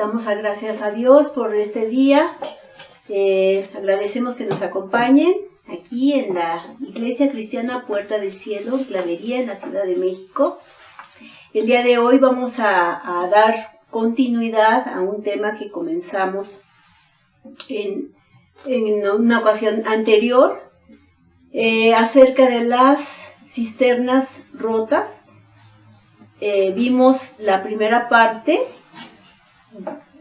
Damos gracias a Dios por este día. Agradecemos que nos acompañen aquí en la Iglesia Cristiana Puerta del Cielo, Clavería, en la Ciudad de México. El día de hoy vamos a dar continuidad a un tema que comenzamos en una ocasión anterior, acerca de las cisternas rotas. Vimos la primera parte,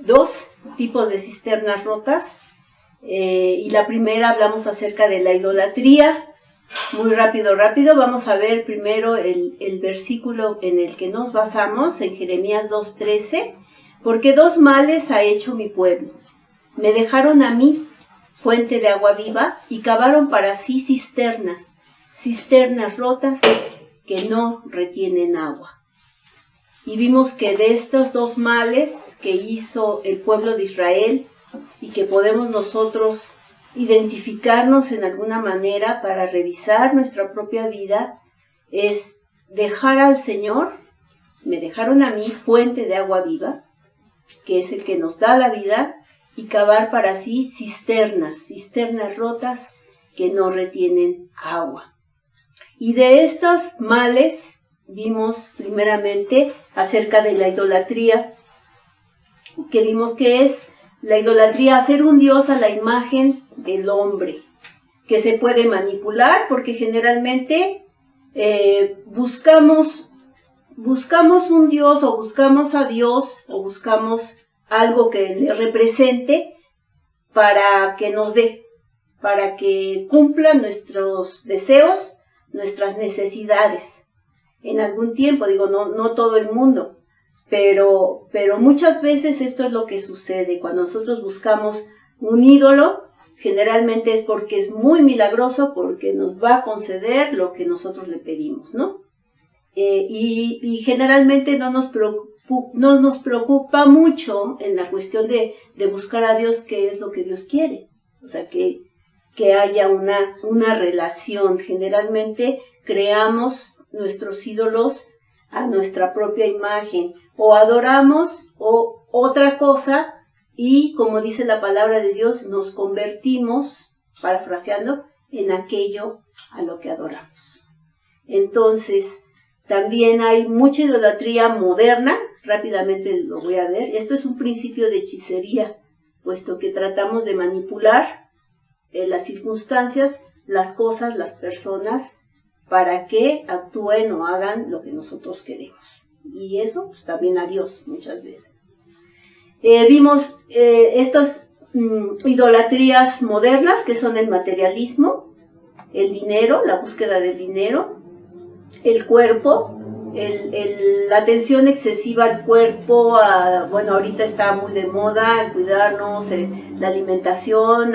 2 tipos de cisternas rotas, y la primera hablamos acerca de la idolatría. Muy rápido, vamos a ver primero el versículo en el que nos basamos, en Jeremías 2:13, porque 2 males ha hecho mi pueblo. Me dejaron a mí, fuente de agua viva, y cavaron para sí cisternas rotas que no retienen agua. Y vimos que de estos 2 males que hizo el pueblo de Israel y que podemos nosotros identificarnos en alguna manera para revisar nuestra propia vida, es dejar al Señor. Me dejaron a mí, fuente de agua viva, que es el que nos da la vida, y cavar para sí cisternas rotas que no retienen agua. Y de estos males vimos primeramente acerca de la idolatría, que vimos que es la idolatría, hacer un dios a la imagen del hombre, que se puede manipular porque generalmente buscamos un dios, o buscamos a Dios, o buscamos algo que le represente para que nos dé, para que cumpla nuestros deseos, nuestras necesidades. En algún tiempo, no todo el mundo, pero muchas veces esto es lo que sucede. Cuando nosotros buscamos un ídolo, generalmente es porque es muy milagroso, porque nos va a conceder lo que nosotros le pedimos, ¿no? Y generalmente no nos preocupa mucho en la cuestión de buscar a Dios qué es lo que Dios quiere. O sea, que haya una relación. Generalmente creamos nuestros ídolos a nuestra propia imagen, o adoramos otra cosa, y como dice la palabra de Dios, nos convertimos, parafraseando, en aquello a lo que adoramos. Entonces, también hay mucha idolatría moderna. Rápidamente lo voy a ver. Esto es un principio de hechicería, puesto que tratamos de manipular las circunstancias, las cosas, las personas, para que actúen o hagan lo que nosotros queremos. Y eso pues también a Dios muchas veces. Vimos estas idolatrías modernas, que son el materialismo, el dinero, la búsqueda del dinero, el cuerpo, la atención excesiva al cuerpo. Ahorita está muy de moda el cuidarnos, la alimentación,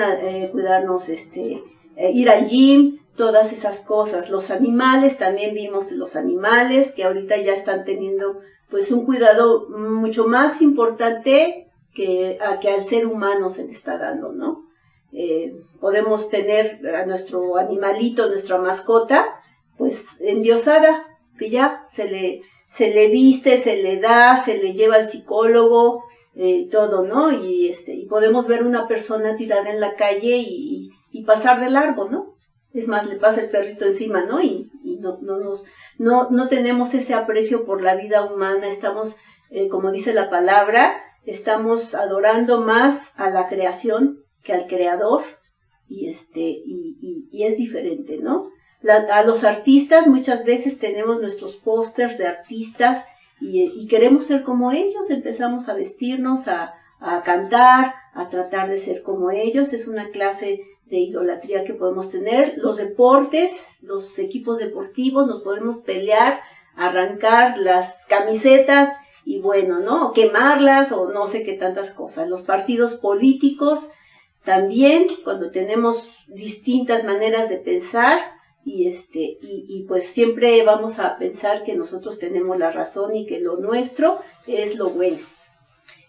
cuidarnos, ir al gym, todas esas cosas. Los animales, también vimos los animales, que ahorita ya están teniendo pues un cuidado mucho más importante que al ser humano se le está dando, ¿no? Podemos tener a nuestro animalito, nuestra mascota, pues endiosada, que ya se le viste, se le da, se le lleva al psicólogo, todo, ¿no? Y podemos ver una persona tirada en la calle y pasar de largo, ¿no? Es más, le pasa el perrito encima, ¿no? Y no tenemos ese aprecio por la vida humana. Estamos, como dice la palabra, estamos adorando más a la creación que al creador, y es diferente, ¿no? A los artistas muchas veces tenemos nuestros pósters de artistas y queremos ser como ellos. Empezamos a vestirnos, a cantar, a tratar de ser como ellos. Es una clase de idolatría que podemos tener. Los deportes, los equipos deportivos, nos podemos pelear, arrancar las camisetas y bueno, ¿no? O quemarlas, o no sé qué tantas cosas. Los partidos políticos también, cuando tenemos distintas maneras de pensar, y pues siempre vamos a pensar que nosotros tenemos la razón y que lo nuestro es lo bueno.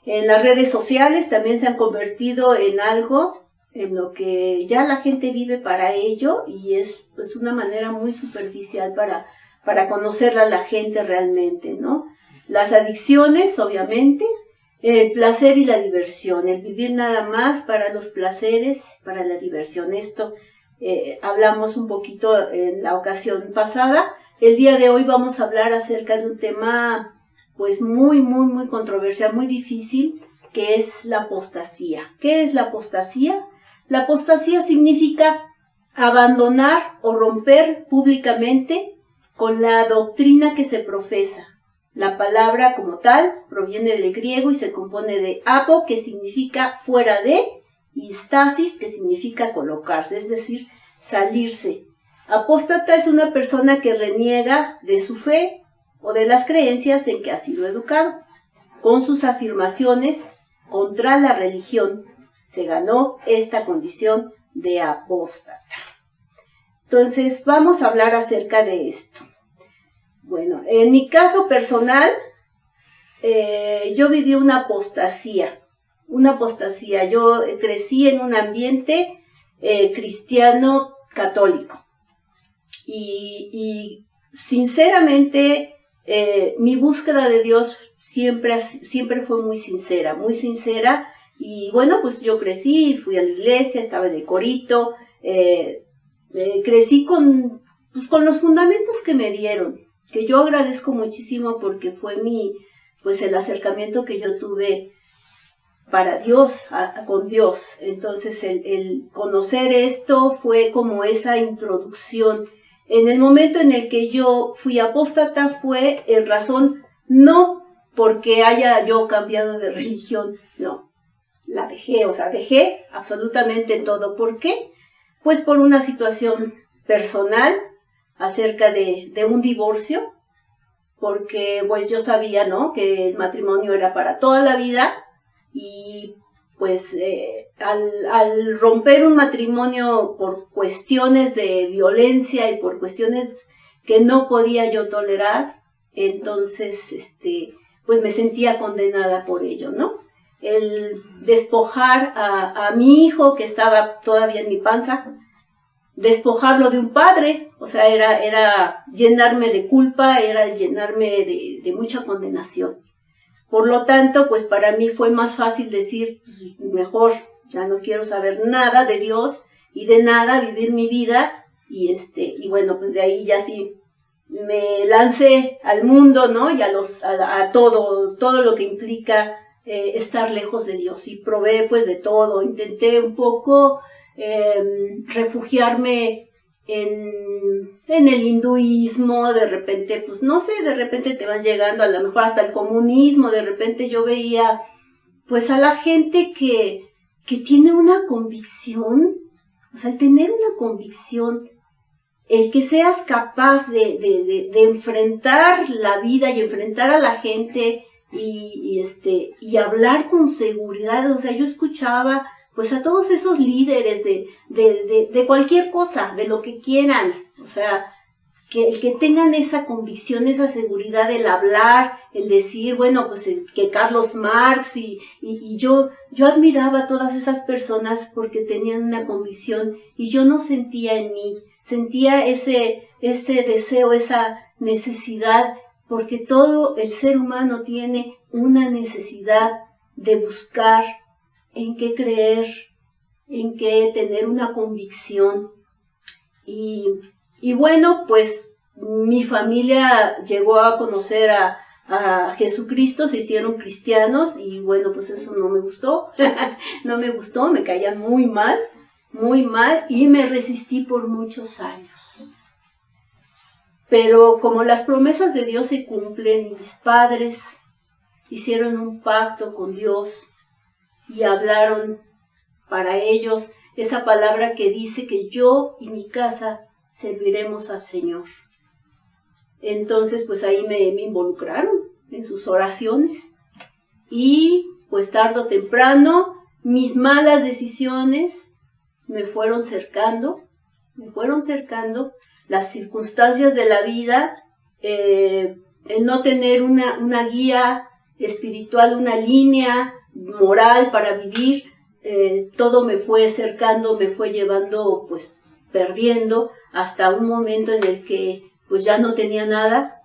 En las redes sociales también se han convertido en algo en lo que ya la gente vive para ello, y es pues una manera muy superficial para conocerla a la gente realmente, ¿no? Las adicciones, obviamente, el placer y la diversión, el vivir nada más para los placeres, para la diversión. Esto hablamos un poquito en la ocasión pasada. El día de hoy vamos a hablar acerca de un tema pues muy controversial, muy difícil, que es la apostasía. ¿Qué es la apostasía? La apostasía significa abandonar o romper públicamente con la doctrina que se profesa. La palabra como tal proviene del griego y se compone de apo, que significa fuera de, y stasis, que significa colocarse, es decir, salirse. Apóstata es una persona que reniega de su fe o de las creencias en que ha sido educado. Con sus afirmaciones contra la religión se ganó esta condición de apóstata. Entonces, vamos a hablar acerca de esto. Bueno, en mi caso personal, yo viví una apostasía. Yo crecí en un ambiente cristiano católico. Y sinceramente, mi búsqueda de Dios siempre fue muy sincera. Y bueno, pues yo crecí, fui a la iglesia, estaba en el corito, crecí con los fundamentos que me dieron, que yo agradezco muchísimo porque fue el acercamiento que yo tuve para Dios, con Dios. Entonces el conocer esto fue como esa introducción. En el momento en el que yo fui apóstata fue en razón no porque haya yo cambiado de religión, no, la dejé absolutamente todo. ¿Por qué? Pues por una situación personal acerca de un divorcio, porque pues yo sabía, ¿no?, que el matrimonio era para toda la vida, y pues al romper un matrimonio por cuestiones de violencia y por cuestiones que no podía yo tolerar, entonces pues me sentía condenada por ello, ¿no? El despojar a mi hijo, que estaba todavía en mi panza, despojarlo de un padre, o sea, era llenarme de culpa, era llenarme de mucha condenación. Por lo tanto, pues para mí fue más fácil decir, pues, mejor ya no quiero saber nada de Dios y de nada, vivir mi vida, y bueno, pues de ahí ya sí me lancé al mundo, ¿no?, y a todo lo que implica estar lejos de Dios, y probé pues de todo. Intenté un poco refugiarme en el hinduismo. De repente, pues no sé, de repente te van llegando a lo mejor hasta el comunismo. De repente yo veía pues a la gente que tiene una convicción, o sea, el tener una convicción, el que seas capaz de enfrentar la vida y enfrentar a la gente y hablar con seguridad. O sea, yo escuchaba pues a todos esos líderes de cualquier cosa, de lo que quieran, o sea, que tengan esa convicción, esa seguridad, el hablar, el decir, bueno, pues que Carlos Marx, y yo admiraba a todas esas personas porque tenían una convicción, y yo no sentía en mí, sentía ese deseo, esa necesidad, porque todo el ser humano tiene una necesidad de buscar en qué creer, en qué tener una convicción. Y bueno, pues mi familia llegó a conocer a Jesucristo, se hicieron cristianos, y bueno, pues eso no me gustó, no me gustó, me caían muy mal, y me resistí por muchos años. Pero como las promesas de Dios se cumplen, mis padres hicieron un pacto con Dios y hablaron para ellos esa palabra que dice que yo y mi casa serviremos al Señor. Entonces, pues ahí me involucraron en sus oraciones, y pues tarde o temprano mis malas decisiones me fueron cercando, las circunstancias de la vida, el no tener una guía espiritual, una línea moral para vivir, todo me fue cercando, me fue llevando, pues perdiendo, hasta un momento en el que pues ya no tenía nada,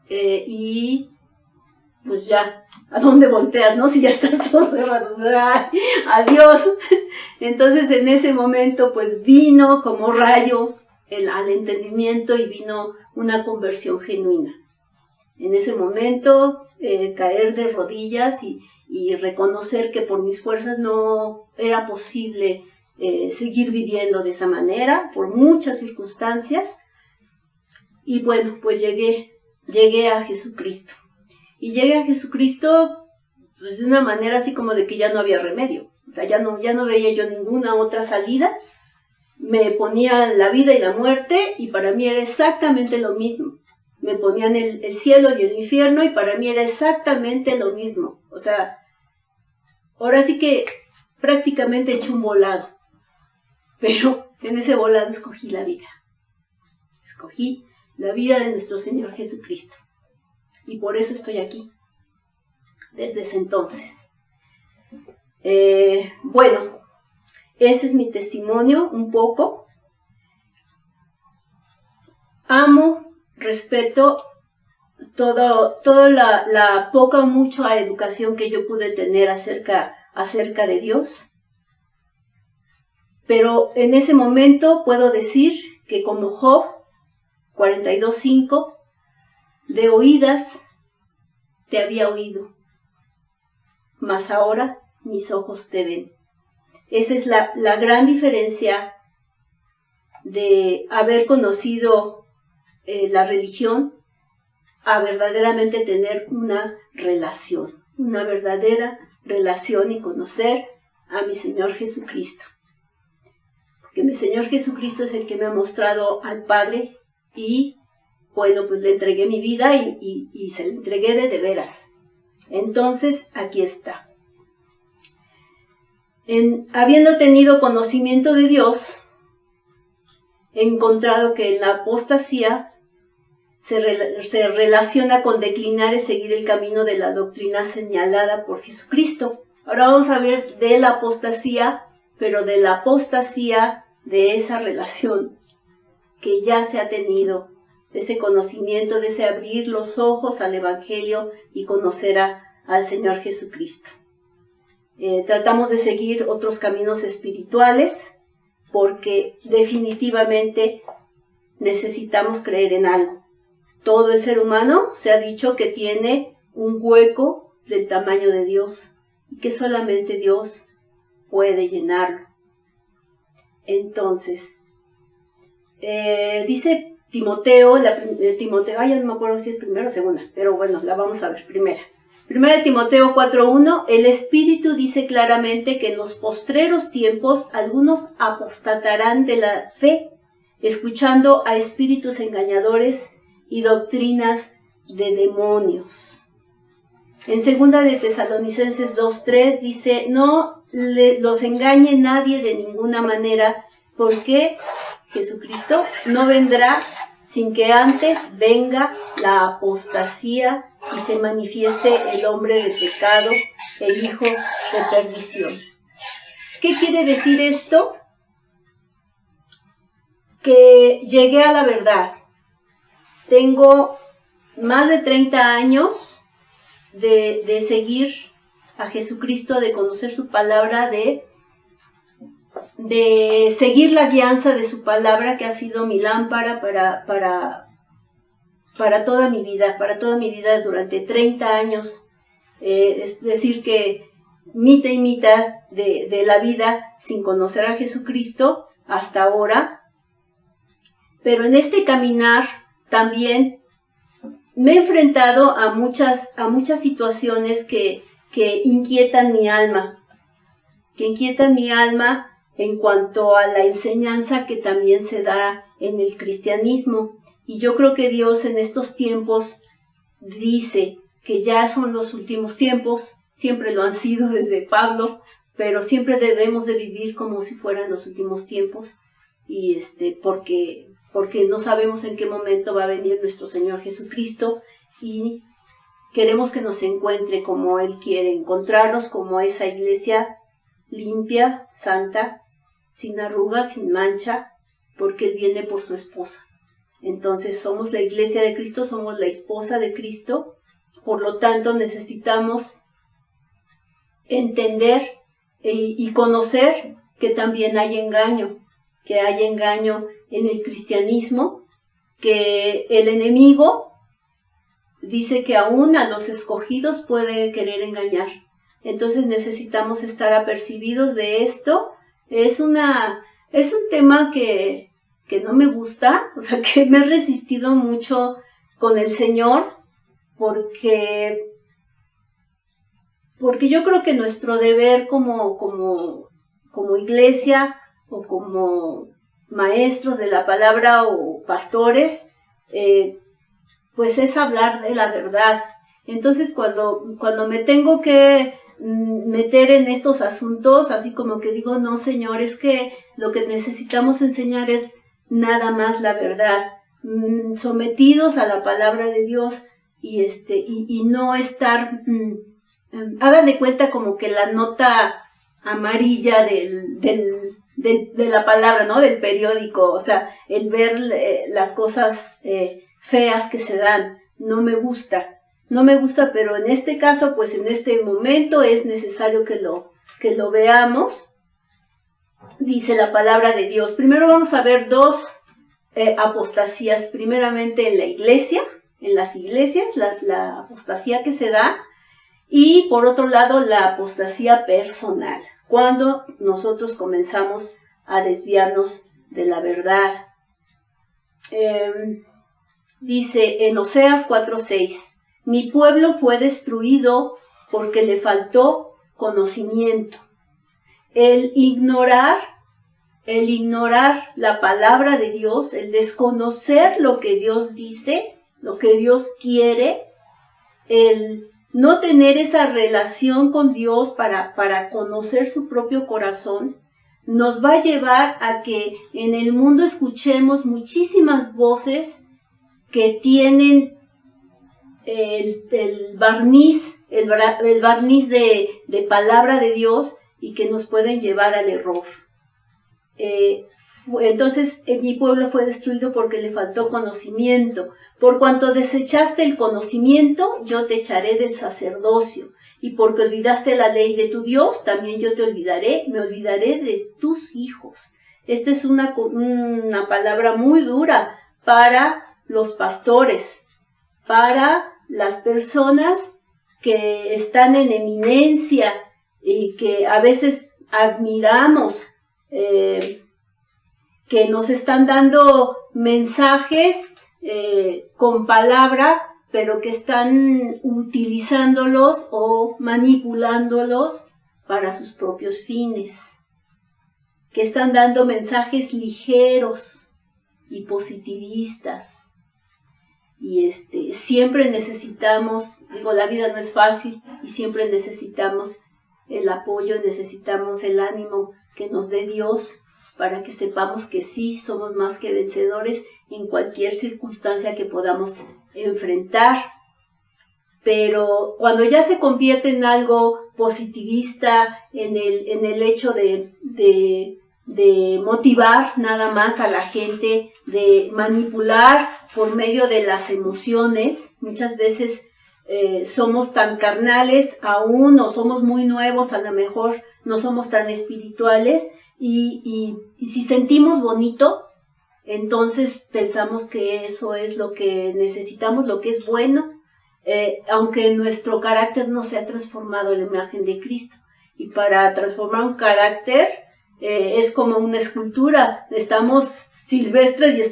y pues ya, ¿a dónde volteas, no? Si ya estás todo cerrado, ¡ay, adiós! Entonces en ese momento pues vino como rayo al entendimiento y vino una conversión genuina. En ese momento caer de rodillas y reconocer que por mis fuerzas no era posible seguir viviendo de esa manera, por muchas circunstancias. Y bueno, pues llegué a Jesucristo. Y llegué a Jesucristo pues de una manera así como de que ya no había remedio. O sea, ya no veía yo ninguna otra salida. Me ponían la vida y la muerte y para mí era exactamente lo mismo. Me ponían el cielo y el infierno y para mí era exactamente lo mismo. O sea, ahora sí que prácticamente he hecho un volado. Pero en ese volado escogí la vida. Escogí la vida de nuestro Señor Jesucristo. Y por eso estoy aquí, desde ese entonces. Bueno, ese es mi testimonio un poco. Amo, respeto toda la poca o mucha educación que yo pude tener acerca de Dios. Pero en ese momento puedo decir que como Job 42:5, de oídas te había oído, mas ahora mis ojos te ven. Esa es la gran diferencia de haber conocido la religión a verdaderamente tener una verdadera relación y conocer a mi Señor Jesucristo. Porque mi Señor Jesucristo es el que me ha mostrado al Padre y bueno, pues le entregué mi vida y se la entregué de veras. Entonces, aquí está. Habiendo tenido conocimiento de Dios, he encontrado que la apostasía se relaciona con declinar y seguir el camino de la doctrina señalada por Jesucristo. Ahora vamos a ver de la apostasía, pero de la apostasía de esa relación que ya se ha tenido, de ese conocimiento, de ese abrir los ojos al Evangelio y conocer al Señor Jesucristo. Tratamos de seguir otros caminos espirituales porque definitivamente necesitamos creer en algo. Todo el ser humano se ha dicho que tiene un hueco del tamaño de Dios y que solamente Dios puede llenarlo. Entonces, dice Timoteo, ya no me acuerdo si es primera o segunda, pero bueno, la vamos a ver, primera. Primera de Timoteo 4:1, el Espíritu dice claramente que en los postreros tiempos algunos apostatarán de la fe, escuchando a espíritus engañadores y doctrinas de demonios. En segunda de Tesalonicenses 2:3 dice, no los engañe nadie de ninguna manera, porque Jesucristo no vendrá sin que antes venga la apostasía y se manifieste el hombre de pecado, el hijo de perdición. ¿Qué quiere decir esto? Que llegué a la verdad. Tengo más de 30 años de seguir a Jesucristo, de conocer su palabra, de seguir la guianza de su palabra, que ha sido mi lámpara para toda mi vida durante 30 años. Es decir, que mitad y mitad de la vida sin conocer a Jesucristo hasta ahora. Pero en este caminar también me he enfrentado a muchas situaciones que inquietan mi alma, en cuanto a la enseñanza que también se da en el cristianismo. Y yo creo que Dios en estos tiempos dice que ya son los últimos tiempos, siempre lo han sido desde Pablo, pero siempre debemos de vivir como si fueran los últimos tiempos, y porque no sabemos en qué momento va a venir nuestro Señor Jesucristo, y queremos que nos encuentre como Él quiere encontrarnos, como esa iglesia limpia, santa, sin arrugas, sin mancha, porque Él viene por su esposa. Entonces somos la iglesia de Cristo, somos la esposa de Cristo, Por lo tanto, necesitamos entender y conocer que también hay engaño, que hay engaño en el cristianismo, que el enemigo dice que aún a los escogidos puede querer engañar. Entonces necesitamos estar apercibidos de esto. Es un tema que no me gusta, o sea, que me he resistido mucho con el Señor, porque yo creo que nuestro deber como iglesia o como maestros de la palabra o pastores, pues es hablar de la verdad. Entonces cuando me tengo que meter en estos asuntos, así como que digo, no, Señor, es que lo que necesitamos enseñar es nada más la verdad, sometidos a la palabra de Dios y no estar, hagan de cuenta como que la nota amarilla de la palabra, ¿no? Del periódico, o sea, el ver las cosas feas que se dan, no me gusta, pero en este caso, pues en este momento es necesario que lo veamos. Dice la palabra de Dios. Primero vamos a ver dos apostasías, primeramente en la iglesia, en las iglesias, la apostasía que se da, y por otro lado la apostasía personal, cuando nosotros comenzamos a desviarnos de la verdad. Dice en Oseas 4:6, mi pueblo fue destruido porque le faltó conocimiento. El ignorar la palabra de Dios, el desconocer lo que Dios dice, lo que Dios quiere, el no tener esa relación con Dios para conocer su propio corazón, nos va a llevar a que en el mundo escuchemos muchísimas voces que tienen el barniz de palabra de Dios y que nos pueden llevar al error. Entonces mi pueblo fue destruido porque le faltó conocimiento. Por cuanto desechaste el conocimiento, yo te echaré del sacerdocio. Y porque olvidaste la ley de tu Dios, también yo te olvidaré, me olvidaré de tus hijos. Esta es una palabra muy dura para los pastores, para las personas que están en eminencia y que a veces admiramos, que nos están dando mensajes con palabra, pero que están utilizándolos o manipulándolos para sus propios fines, que están dando mensajes ligeros y positivistas. Y siempre necesitamos, la vida no es fácil y siempre necesitamos el apoyo, necesitamos el ánimo que nos dé Dios para que sepamos que sí somos más que vencedores en cualquier circunstancia que podamos enfrentar. Pero cuando ya se convierte en algo positivista, en el hecho de motivar nada más a la gente, de manipular por medio de las emociones, muchas veces somos tan carnales aún, o somos muy nuevos, a lo mejor no somos tan espirituales, y si sentimos bonito, entonces pensamos que eso es lo que necesitamos, lo que es bueno, aunque nuestro carácter no se ha transformado en la imagen de Cristo. Y para transformar un carácter es como una escultura, estamos silvestres y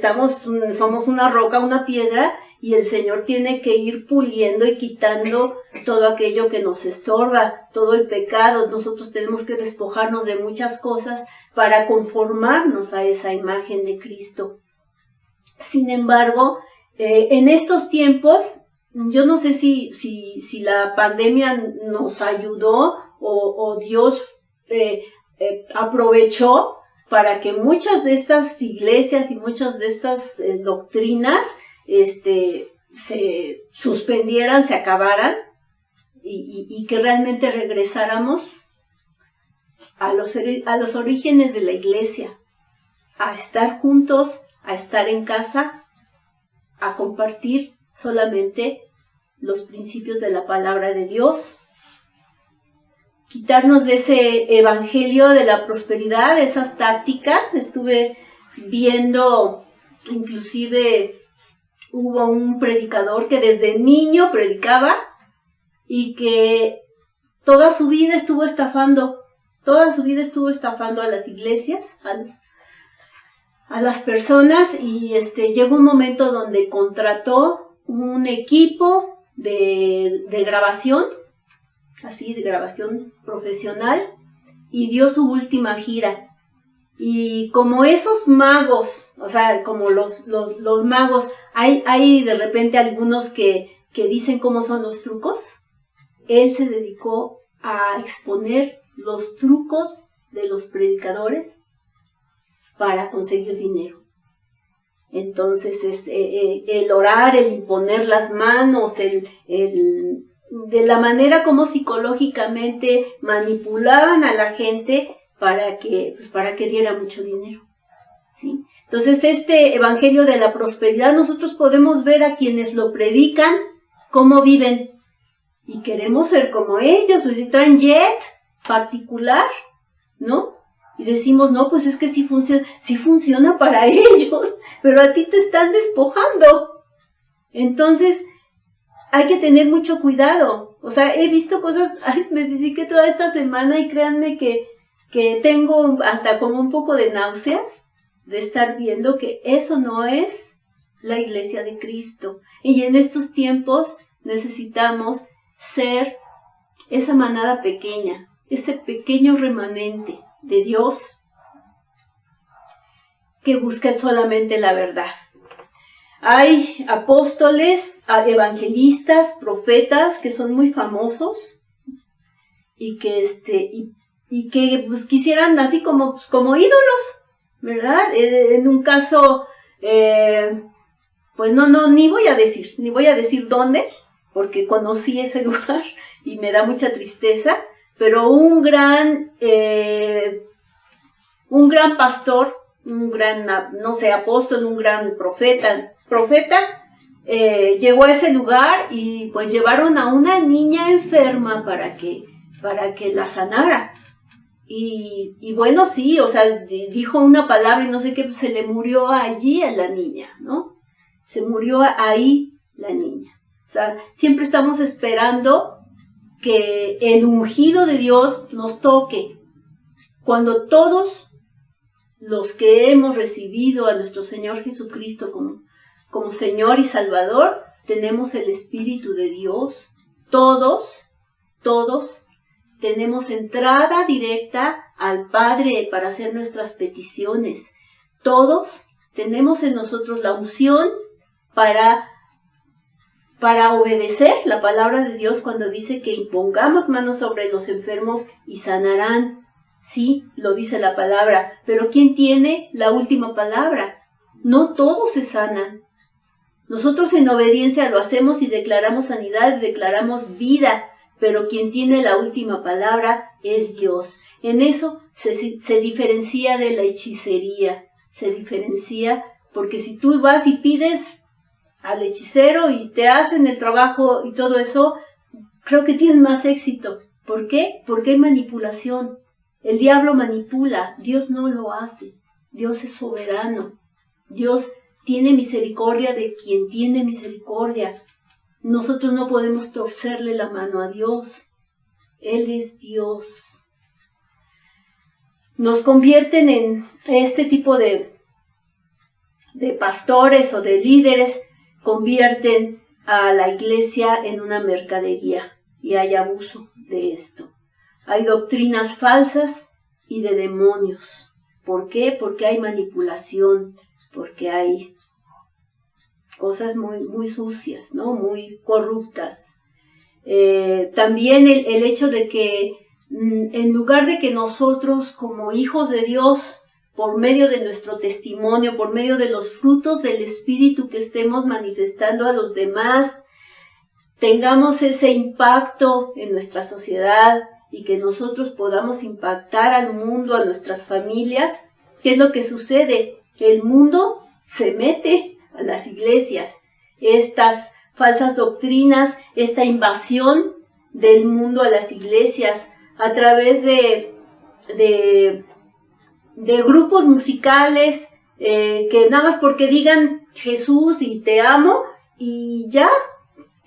somos una roca, una piedra, y el Señor tiene que ir puliendo y quitando todo aquello que nos estorba, todo el pecado. Nosotros tenemos que despojarnos de muchas cosas para conformarnos a esa imagen de Cristo. Sin embargo, en estos tiempos, yo no sé si la pandemia nos ayudó o Dios aprovechó para que muchas de estas iglesias y muchas de estas doctrinas se suspendieran, se acabaran y que realmente regresáramos a los orígenes de la iglesia, a estar juntos, a estar en casa, a compartir solamente los principios de la palabra de Dios, quitarnos de ese evangelio de la prosperidad, de esas tácticas. Estuve viendo, inclusive hubo un predicador que desde niño predicaba y que toda su vida estuvo estafando a las iglesias, a las personas, y llegó un momento donde contrató un equipo de grabación, así de grabación profesional, y dio su última gira. Y como esos magos, o sea, como los magos, hay de repente algunos que dicen cómo son los trucos. Él se dedicó a exponer los trucos de los predicadores para conseguir dinero. Entonces, el orar, el imponer las manos, de la manera como psicológicamente manipulaban a la gente para que diera mucho dinero, ¿sí? Entonces, este evangelio de la prosperidad, nosotros podemos ver a quienes lo predican cómo viven, y queremos ser como ellos. Pues si traen jet particular, ¿no? Y decimos, no, pues es que sí funciona para ellos, pero a ti te están despojando. Entonces, hay que tener mucho cuidado. O sea, he visto cosas, me dediqué toda esta semana y créanme que tengo hasta como un poco de náuseas de estar viendo que eso no es la iglesia de Cristo. Y en estos tiempos necesitamos ser esa manada pequeña, ese pequeño remanente de Dios que busca solamente la verdad. Hay apóstoles, evangelistas, profetas que son muy famosos y que pues quisieran así como ídolos, ¿verdad? En un caso, pues ni voy a decir dónde, porque conocí ese lugar y me da mucha tristeza, pero un gran pastor, un gran, no sé, apóstol, un gran profeta, llegó a ese lugar y pues llevaron a una niña enferma para que la sanara. Y bueno, sí, o sea, dijo una palabra y no sé qué, pues se le murió allí a la niña, ¿no? Se murió ahí la niña. O sea, siempre estamos esperando que el ungido de Dios nos toque. Cuando todos los que hemos recibido a nuestro Señor Jesucristo como Señor y Salvador, tenemos el Espíritu de Dios. Todos tenemos entrada directa al Padre para hacer nuestras peticiones. Todos tenemos en nosotros la unción para obedecer la palabra de Dios cuando dice que impongamos manos sobre los enfermos y sanarán. Sí, lo dice la palabra, pero ¿quién tiene la última palabra? No todos se sanan. Nosotros en obediencia lo hacemos y declaramos sanidad, declaramos vida, pero quien tiene la última palabra es Dios. En eso se diferencia de la hechicería, se diferencia porque si tú vas y pides al hechicero y te hacen el trabajo y todo eso, creo que tienes más éxito. ¿Por qué? Porque hay manipulación. El diablo manipula, Dios no lo hace. Dios es soberano. Dios tiene misericordia de quien tiene misericordia. Nosotros no podemos torcerle la mano a Dios. Él es Dios. Nos convierten en este tipo de pastores o de líderes, convierten a la iglesia en una mercadería y hay abuso de esto. Hay doctrinas falsas y de demonios. ¿Por qué? Porque hay manipulación, porque hay cosas muy, muy sucias, ¿no? Muy corruptas. También el hecho de que en lugar de que nosotros como hijos de Dios, por medio de nuestro testimonio, por medio de los frutos del Espíritu que estemos manifestando a los demás, tengamos ese impacto en nuestra sociedad y que nosotros podamos impactar al mundo, a nuestras familias. ¿Qué es lo que sucede? El mundo se mete a las iglesias. Estas falsas doctrinas, esta invasión del mundo a las iglesias a través de grupos musicales que nada más porque digan Jesús y te amo y ya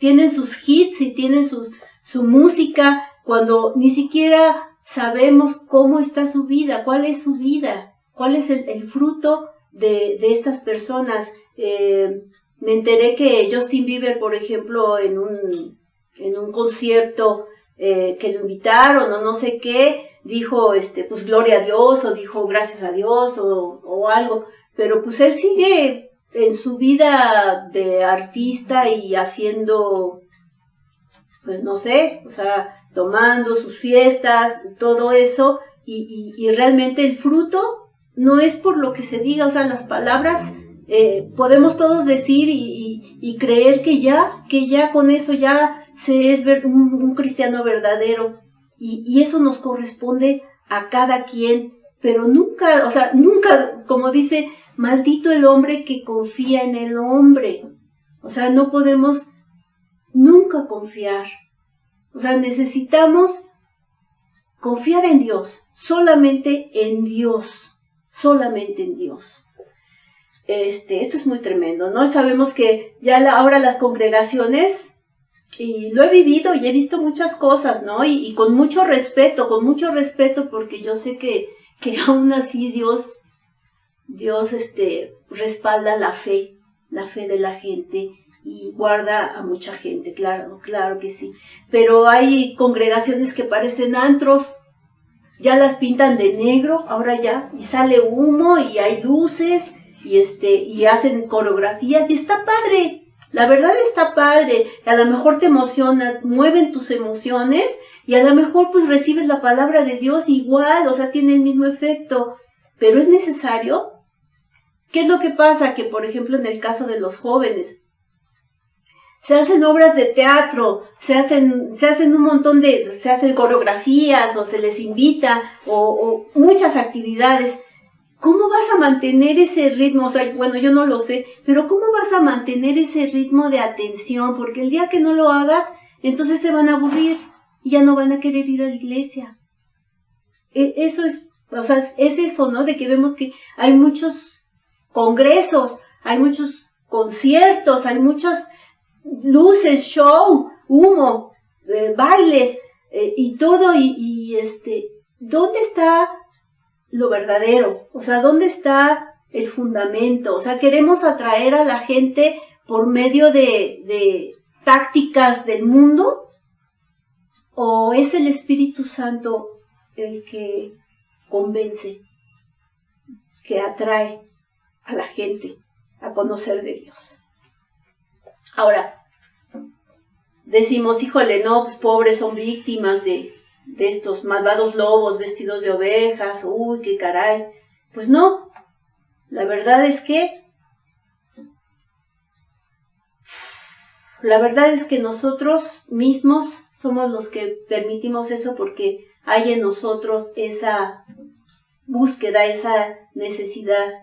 tienen sus hits y tienen su música, cuando ni siquiera sabemos cómo está su vida, cuál es su vida, cuál es el fruto de estas personas. Me enteré que Justin Bieber, por ejemplo, en un concierto que lo invitaron o no sé qué, dijo pues gloria a Dios, o dijo gracias a Dios, o algo, pero pues él sigue en su vida de artista y haciendo, pues no sé, o sea, tomando sus fiestas, todo eso, y realmente el fruto no es por lo que se diga, o sea, las palabras podemos todos decir y creer que ya con eso ya se es un cristiano verdadero, y eso nos corresponde a cada quien, pero nunca, o sea, nunca, como dice, maldito el hombre que confía en el hombre, o sea, no podemos nunca confiar, o sea, necesitamos confiar en Dios, solamente en Dios, solamente en Dios. Esto es muy tremendo, ¿no? Sabemos que ya ahora las congregaciones, y lo he vivido y he visto muchas cosas, ¿no? Y con mucho respeto, porque yo sé que aún así Dios respalda la fe de la gente y guarda a mucha gente, claro que sí. Pero hay congregaciones que parecen antros, ya las pintan de negro, ahora ya, y sale humo y hay luces, y hacen coreografías, y está padre. La verdad está padre, a lo mejor te emociona, mueven tus emociones, y a lo mejor pues recibes la palabra de Dios igual, o sea, tiene el mismo efecto, pero es necesario. ¿Qué es lo que pasa? Que por ejemplo en el caso de los jóvenes, se hacen obras de teatro, se hacen un montón se hacen coreografías, o se les invita, o muchas actividades. ¿Cómo vas a mantener ese ritmo? O sea, bueno, yo no lo sé, pero ¿cómo vas a mantener ese ritmo de atención? Porque el día que no lo hagas, entonces se van a aburrir y ya no van a querer ir a la iglesia. Eso es, o sea, es eso, ¿no? De que vemos que hay muchos congresos, hay muchos conciertos, hay muchas luces, show, humo, bailes, y todo, ¿dónde está lo verdadero? O sea, ¿dónde está el fundamento? O sea, queremos atraer a la gente por medio de tácticas del mundo, ¿o es el Espíritu Santo el que convence, que atrae a la gente a conocer de Dios? Ahora, decimos, híjole, no, pues pobres, son víctimas de estos malvados lobos vestidos de ovejas, uy, qué caray. Pues no, la verdad es que nosotros mismos somos los que permitimos eso, porque hay en nosotros esa búsqueda, esa necesidad.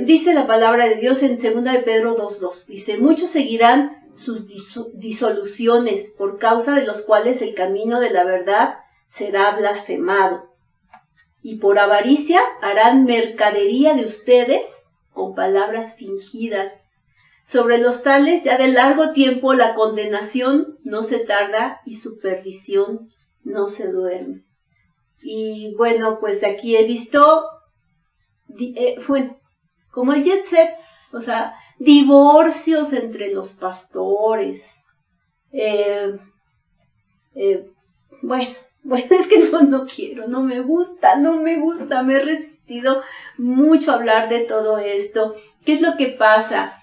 Dice la palabra de Dios en 2 de Pedro 2:2, dice, muchos seguirán sus disoluciones, por causa de los cuales el camino de la verdad será blasfemado, y por avaricia harán mercadería de ustedes con palabras fingidas. Sobre los tales ya de largo tiempo la condenación no se tarda y su perdición no se duerme. Y bueno, pues aquí he visto, como el jet set, o sea, divorcios entre los pastores. Bueno, es que no quiero, no me gusta, me he resistido mucho a hablar de todo esto. ¿Qué es lo que pasa?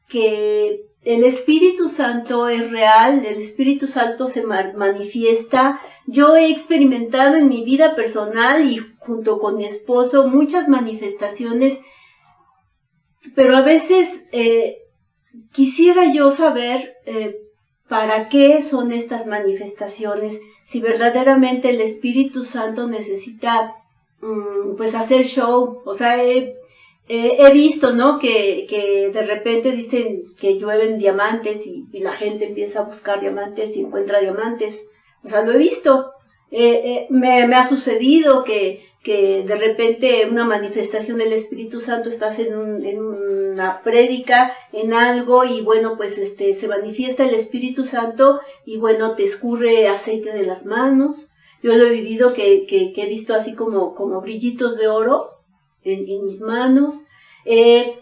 Que el Espíritu Santo es real, el Espíritu Santo se manifiesta. Yo he experimentado en mi vida personal y junto con mi esposo muchas manifestaciones, pero a veces quisiera yo saber para qué son estas manifestaciones, si verdaderamente el Espíritu Santo necesita pues hacer show. O sea, he he visto, ¿no? Que de repente dicen que llueven diamantes y la gente empieza a buscar diamantes y encuentra diamantes. O sea, lo he visto. Me ha sucedido que de repente una manifestación del Espíritu Santo, estás en una prédica, en algo, y bueno, pues se manifiesta el Espíritu Santo y bueno, te escurre aceite de las manos. Yo lo he vivido que he visto así como brillitos de oro en mis manos. He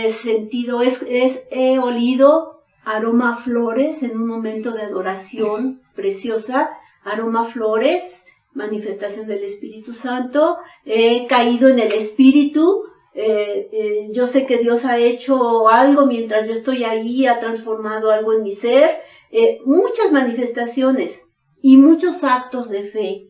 sentido, he olido aroma a flores en un momento de adoración preciosa, aroma a flores, manifestación del Espíritu Santo. He caído en el Espíritu. Yo sé que Dios ha hecho algo mientras yo estoy ahí, ha transformado algo en mi ser. Muchas manifestaciones y muchos actos de fe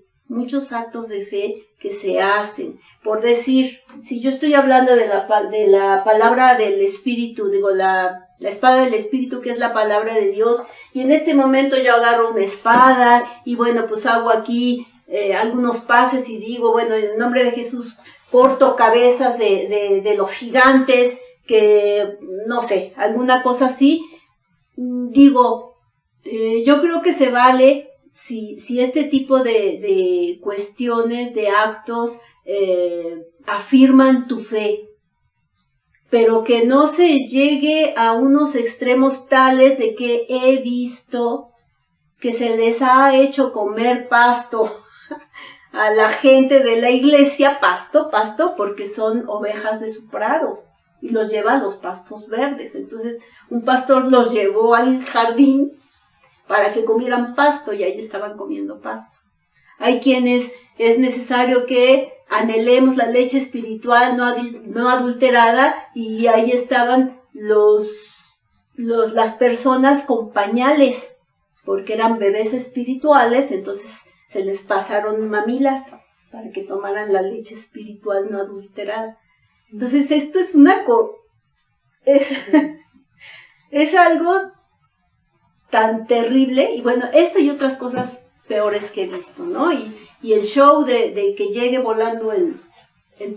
que se hacen. Por decir, si yo estoy hablando de la palabra del Espíritu, digo, la espada del Espíritu, que es la palabra de Dios, y en este momento yo agarro una espada y bueno, pues hago aquí algunos pases y digo, bueno, en el nombre de Jesús corto cabezas de los gigantes, que no sé, alguna cosa así. Digo, yo creo que se vale si este tipo de cuestiones, de actos, afirman tu fe, pero que no se llegue a unos extremos tales de que he visto que se les ha hecho comer pasto a la gente de la iglesia, pasto, porque son ovejas de su prado, y los lleva a los pastos verdes. Entonces, un pastor los llevó al jardín para que comieran pasto, y ahí estaban comiendo pasto. Hay quienes es necesario que anhelemos la leche espiritual no adulterada, y ahí estaban las personas con pañales, porque eran bebés espirituales, entonces se les pasaron mamilas para que tomaran la leche espiritual no adulterada. Entonces esto es es algo tan terrible, y bueno, esto y otras cosas peores que he visto, ¿no? Y el show de que llegue volando el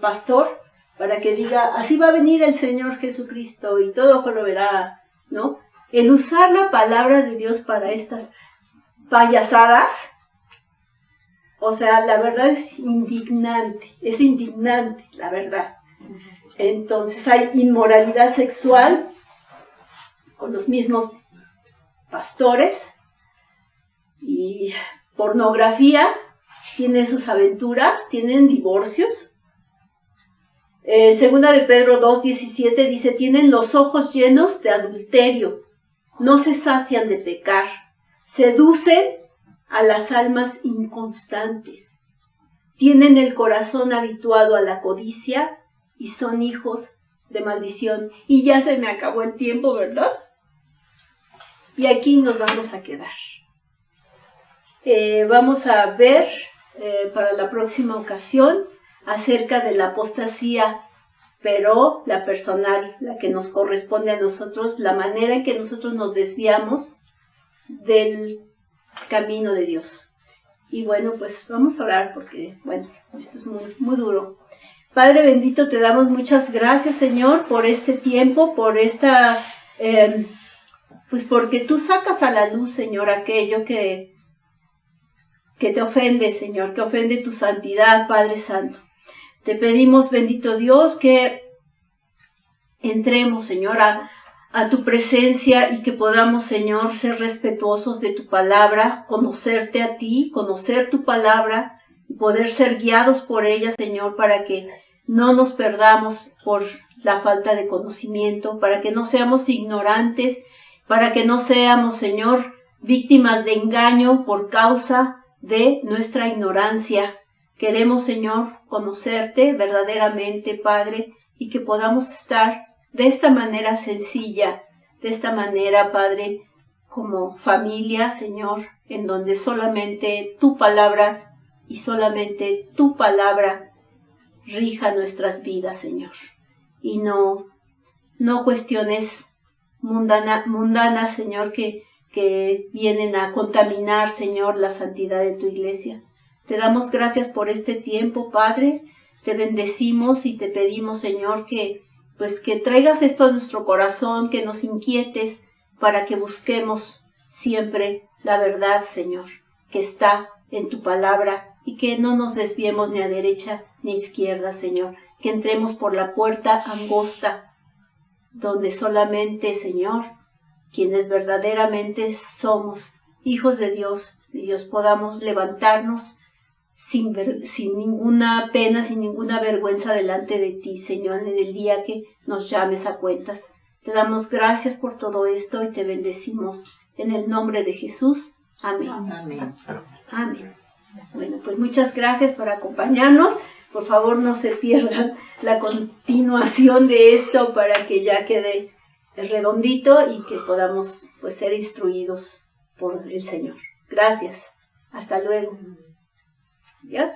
pastor para que diga, así va a venir el Señor Jesucristo y todo lo verá, ¿no? El usar la palabra de Dios para estas payasadas, o sea, la verdad es indignante, la verdad. Entonces hay inmoralidad sexual con los mismos pastores, y pornografía, tienen sus aventuras, tienen divorcios. Segunda de Pedro 2:17 dice, tienen los ojos llenos de adulterio, no se sacian de pecar, seducen a las almas inconstantes, tienen el corazón habituado a la codicia y son hijos de maldición. Y ya se me acabó el tiempo, ¿verdad? Y aquí nos vamos a quedar. Vamos a ver para la próxima ocasión acerca de la apostasía, pero la personal, la que nos corresponde a nosotros, la manera en que nosotros nos desviamos del camino de Dios. Y bueno, pues vamos a orar porque, bueno, esto es muy, muy duro. Padre bendito, te damos muchas gracias, Señor, por este tiempo, por esta, pues porque tú sacas a la luz, Señor, aquello que te ofende, Señor, que ofende tu santidad, Padre Santo. Te pedimos, bendito Dios, que entremos, Señor, a tu presencia y que podamos, Señor, ser respetuosos de tu palabra, conocerte a ti, conocer tu palabra y poder ser guiados por ella, Señor, para que no nos perdamos por la falta de conocimiento, para que no seamos ignorantes, para que no seamos, Señor, víctimas de engaño por causa de nuestra ignorancia. Queremos, Señor, conocerte verdaderamente, Padre, y que podamos estar de esta manera sencilla, de esta manera, Padre, como familia, Señor, en donde solamente tu palabra y solamente tu palabra rija nuestras vidas, Señor. Y no cuestiones mundanas, Señor, que vienen a contaminar, Señor, la santidad de tu iglesia. Te damos gracias por este tiempo, Padre. te bendecimos y te pedimos, Señor, que traigas esto a nuestro corazón, que nos inquietes para que busquemos siempre la verdad, Señor, que está en tu palabra, y que no nos desviemos ni a derecha ni a izquierda, Señor, que entremos por la puerta angosta, donde solamente, Señor, quienes verdaderamente somos hijos de Dios, podamos levantarnos sin ninguna pena, sin ninguna vergüenza delante de ti, Señor, en el día que nos llames a cuentas. Te damos gracias por todo esto y te bendecimos en el nombre de Jesús. Amén. Amén. Amén. Bueno, pues muchas gracias por acompañarnos. Por favor, no se pierdan la continuación de esto para que ya quede redondito y que podamos pues ser instruidos por el Señor. Gracias. Hasta luego. Adiós.